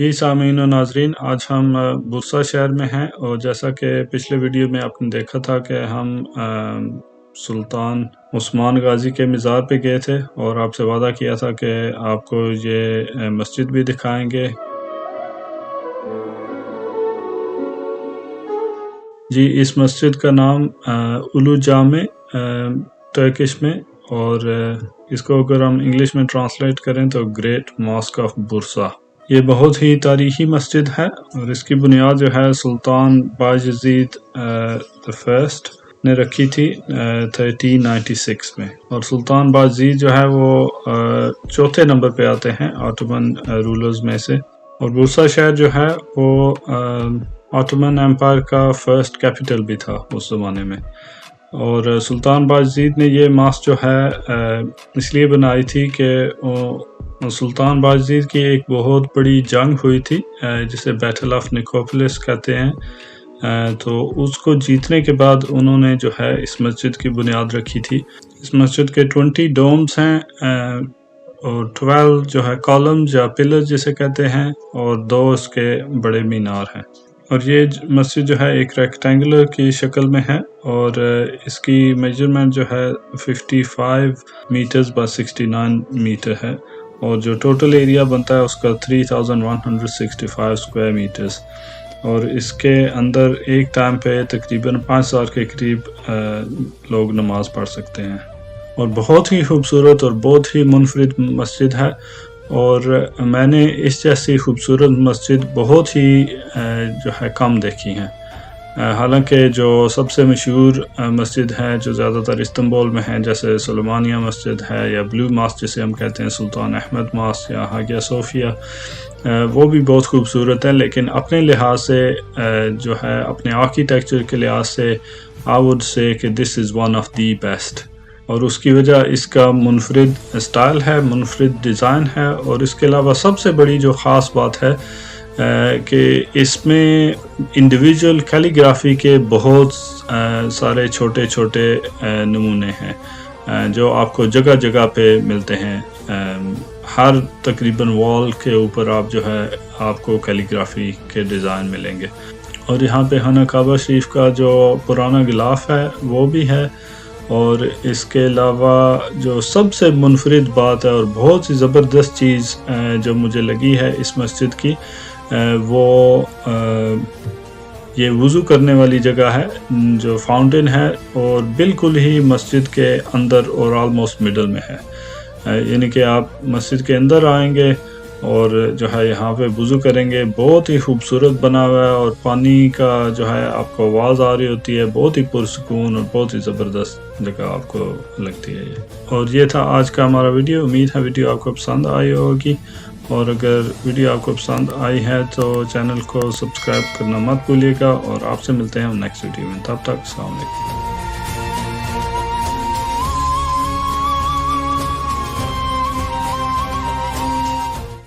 جی سامعین و ناظرین، آج ہم برسا شہر میں ہیں اور جیسا کہ پچھلے ویڈیو میں آپ نے دیکھا تھا کہ ہم سلطان عثمان غازی کے مزار پہ گئے تھے اور آپ سے وعدہ کیا تھا کہ آپ کو یہ مسجد بھی دکھائیں گے۔ جی اس مسجد کا نام اولو جامع ٹرکش میں، اور اس کو اگر ہم انگلش میں ٹرانسلیٹ کریں تو گریٹ ماسک آف برسا۔ یہ بہت ہی تاریخی مسجد ہے اور اس کی بنیاد جو ہے سلطان باجزید فرسٹ نے رکھی تھی 1396 میں، اور سلطان باجزید جو ہے وہ چوتھے نمبر پہ آتے ہیں آٹومن رولرز میں سے۔ اور برسا شہر جو ہے وہ آٹومن ایمپائر کا فرسٹ کیپٹل بھی تھا اس زمانے میں، اور سلطان باجزید نے یہ ماسک جو ہے اس لیے بنائی تھی کہ سلطان باجزید کی ایک بہت بڑی جنگ ہوئی تھی جسے بیٹل آف نیکوپولس کہتے ہیں، تو اس کو جیتنے کے بعد انہوں نے جو ہے اس مسجد کی بنیاد رکھی تھی۔ اس مسجد کے 20 ڈومز ہیں اور 12 جو ہے کالمز یا پلرز جسے کہتے ہیں، اور 2 اس کے بڑے مینار ہیں۔ اور یہ مسجد جو ہے ایک ریکٹینگولر کی شکل میں ہے، اور اس کی میجرمنٹ جو ہے 55 میٹرز با 69 میٹر ہے، اور جو ٹوٹل ایریا بنتا ہے اس کا 3165 اسکوائر میٹرز، اور اس کے اندر ایک ٹائم پہ تقریباً 5000 کے قریب لوگ نماز پڑھ سکتے ہیں، اور بہت ہی خوبصورت اور بہت ہی منفرد مسجد ہے۔ اور میں نے اس جیسی خوبصورت مسجد بہت ہی جو ہے کم دیکھی ہیں، حالانکہ جو سب سے مشہور مسجد ہے جو زیادہ تر استنبول میں ہیں، جیسے سلیمانیہ مسجد ہے یا بلو ماسک جسے ہم کہتے ہیں، سلطان احمد ماسک یا ہاگیا صوفیہ، وہ بھی بہت خوبصورت ہے، لیکن اپنے لحاظ سے جو ہے اپنے آرکیٹیکچر کے لحاظ سے I would say کہ this is one of the best، اور اس کی وجہ اس کا منفرد اسٹائل ہے، منفرد ڈیزائن ہے، اور اس کے علاوہ سب سے بڑی جو خاص بات ہے کہ اس میں انڈیویجول کیلیگرافی کے بہت سارے چھوٹے چھوٹے نمونے ہیں جو آپ کو جگہ جگہ پہ ملتے ہیں۔ ہر تقریباً وال کے اوپر آپ جو ہے آپ کو کیلیگرافی کے ڈیزائن ملیں گے، اور یہاں پہ خانہ کعبہ شریف کا جو پرانا غلاف ہے وہ بھی ہے۔ اور اس کے علاوہ جو سب سے منفرد بات ہے اور بہت ہی زبردست چیز جو مجھے لگی ہے اس مسجد کی، وہ یہ وضو کرنے والی جگہ ہے جو فاؤنٹین ہے، اور بالکل ہی مسجد کے اندر اور آلموسٹ مڈل میں ہے، یعنی کہ آپ مسجد کے اندر آئیں گے اور جو ہے یہاں پہ وضو کریں گے، بہت ہی خوبصورت بنا ہوا ہے، اور پانی کا جو ہے آپ کو آواز آ رہی ہوتی ہے، بہت ہی پرسکون اور بہت ہی زبردست جگہ آپ کو لگتی ہے یہ۔ اور یہ تھا آج کا ہمارا ویڈیو، امید ہے ویڈیو آپ کو پسند آئی ہوگی، اور اگر ویڈیو آپ کو پسند آئی ہے تو چینل کو سبسکرائب کرنا مت بھولیے گا، اور آپ سے ملتے ہیں نیکسٹ ویڈیو میں، تب تک السلام علیکم۔